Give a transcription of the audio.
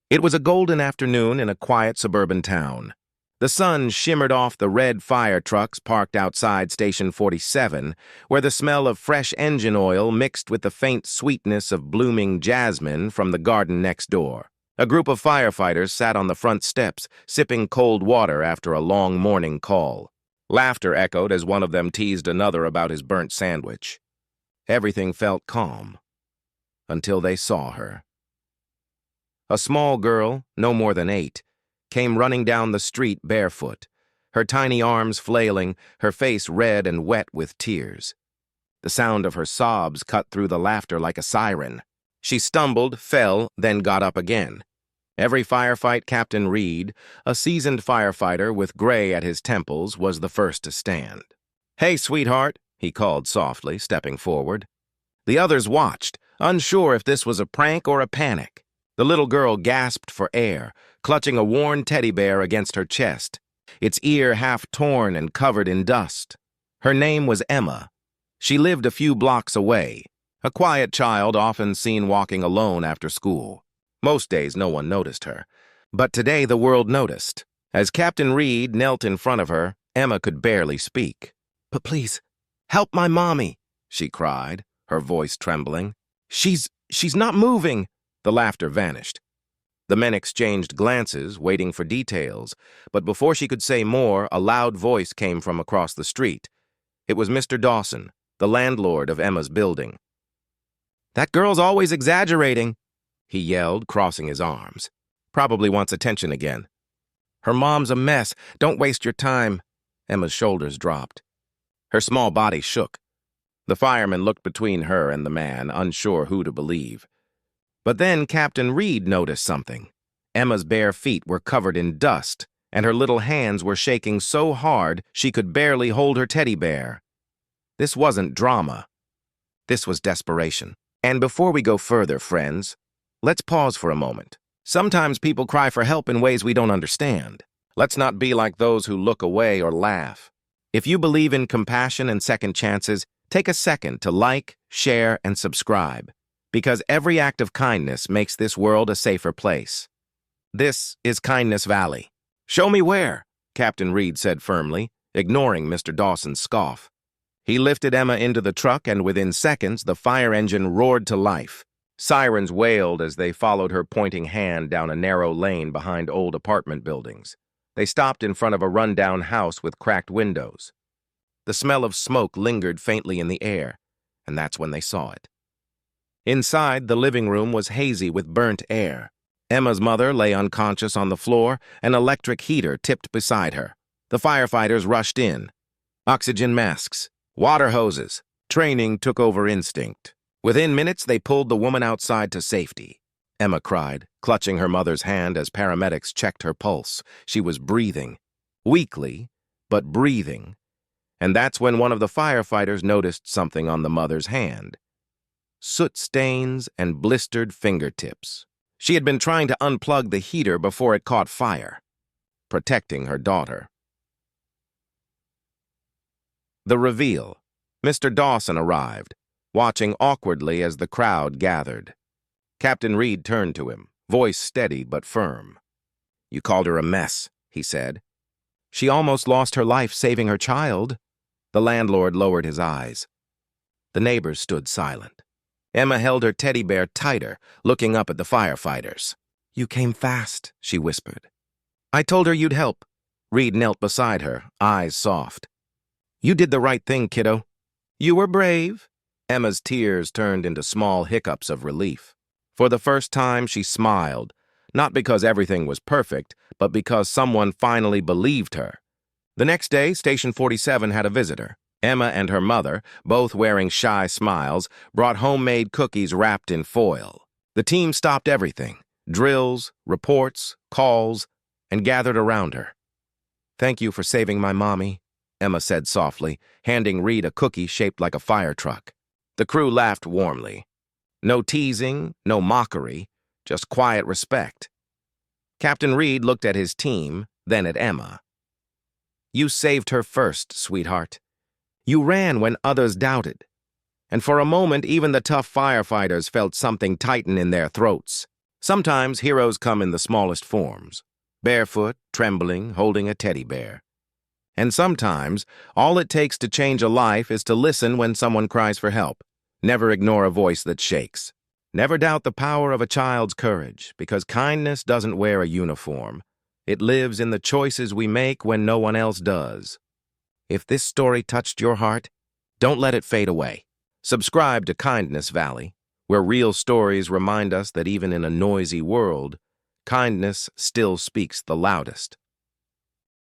It was a golden afternoon in a quiet suburban town. The sun shimmered off the red fire trucks parked outside Station 47, where the smell of fresh engine oil mixed with the faint sweetness of blooming jasmine from the garden next door. A group of firefighters sat on the front steps, sipping cold water after a long morning call. Laughter echoed as one of them teased another about his burnt sandwich. Everything felt calm, until they saw her. A small girl, no more than 8, came running down the street barefoot, her tiny arms flailing, her face red and wet with tears. The sound of her sobs cut through the laughter like a siren. She stumbled, fell, then got up again. Every firefight Captain Reed, a seasoned firefighter with gray at his temples, was the first to stand. "Hey, sweetheart," he called softly, stepping forward. The others watched, unsure if this was a prank or a panic. The little girl gasped for air, clutching a worn teddy bear against her chest, its ear half torn and covered in dust. Her name was Emma. She lived a few blocks away, a quiet child often seen walking alone after school. Most days no one noticed her, but today the world noticed. As Captain Reed knelt in front of her, Emma could barely speak. "But please, help my mommy," she cried, her voice trembling. She's not moving." The laughter vanished. The men exchanged glances, waiting for details, but before she could say more, a loud voice came from across the street. It was Mr. Dawson, the landlord of Emma's building. "That girl's always exaggerating," he yelled, crossing his arms. "Probably wants attention again." "Her mom's a mess. Don't waste your time." Emma's shoulders dropped. Her small body shook. The fireman looked between her and the man, unsure who to believe. But then Captain Reed noticed something. Emma's bare feet were covered in dust, and her little hands were shaking so hard she could barely hold her teddy bear. This wasn't drama. This was desperation. And before we go further, friends, let's pause for a moment. Sometimes people cry for help in ways we don't understand. Let's not be like those who look away or laugh. If you believe in compassion and second chances, take a second to like, share, and subscribe, because every act of kindness makes this world a safer place. This is Kindness Valley. "Show me where," Captain Reed said firmly, ignoring Mr. Dawson's scoff. He lifted Emma into the truck, and within seconds, the fire engine roared to life. Sirens wailed as they followed her pointing hand down a narrow lane behind old apartment buildings. They stopped in front of a rundown house with cracked windows. The smell of smoke lingered faintly in the air, and that's when they saw it. Inside, the living room was hazy with burnt air. Emma's mother lay unconscious on the floor, an electric heater tipped beside her. The firefighters rushed in. Oxygen masks, water hoses. Training took over instinct. Within minutes, they pulled the woman outside to safety. Emma cried, clutching her mother's hand as paramedics checked her pulse. She was breathing. Weakly, but breathing. And that's when one of the firefighters noticed something on the mother's hand. Soot stains and blistered fingertips. She had been trying to unplug the heater before it caught fire, protecting her daughter. The reveal. Mr. Dawson arrived, watching awkwardly as the crowd gathered. Captain Reed turned to him, voice steady but firm. "You called her a mess," he said. "She almost lost her life saving her child." The landlord lowered his eyes. The neighbors stood silent. Emma held her teddy bear tighter, looking up at the firefighters. "You came fast," she whispered. "I told her you'd help." Reed knelt beside her, eyes soft. "You did the right thing, kiddo." "You were brave." Emma's tears turned into small hiccups of relief. For the first time, she smiled, not because everything was perfect, but because someone finally believed her. The next day, Station 47 had a visitor. Emma and her mother, both wearing shy smiles, brought homemade cookies wrapped in foil. The team stopped everything, drills, reports, calls, and gathered around her. "Thank you for saving my mommy," Emma said softly, handing Reed a cookie shaped like a fire truck. The crew laughed warmly. No teasing, no mockery, just quiet respect. Captain Reed looked at his team, then at Emma. "You saved her first, sweetheart. You ran when others doubted. And for a moment, even the tough firefighters felt something tighten in their throats. Sometimes heroes come in the smallest forms, barefoot, trembling, holding a teddy bear. And sometimes, all it takes to change a life is to listen when someone cries for help. Never ignore a voice that shakes. Never doubt the power of a child's courage, because kindness doesn't wear a uniform. It lives in the choices we make when no one else does. If this story touched your heart, don't let it fade away. Subscribe to Kindness Valley, where real stories remind us that even in a noisy world, kindness still speaks the loudest.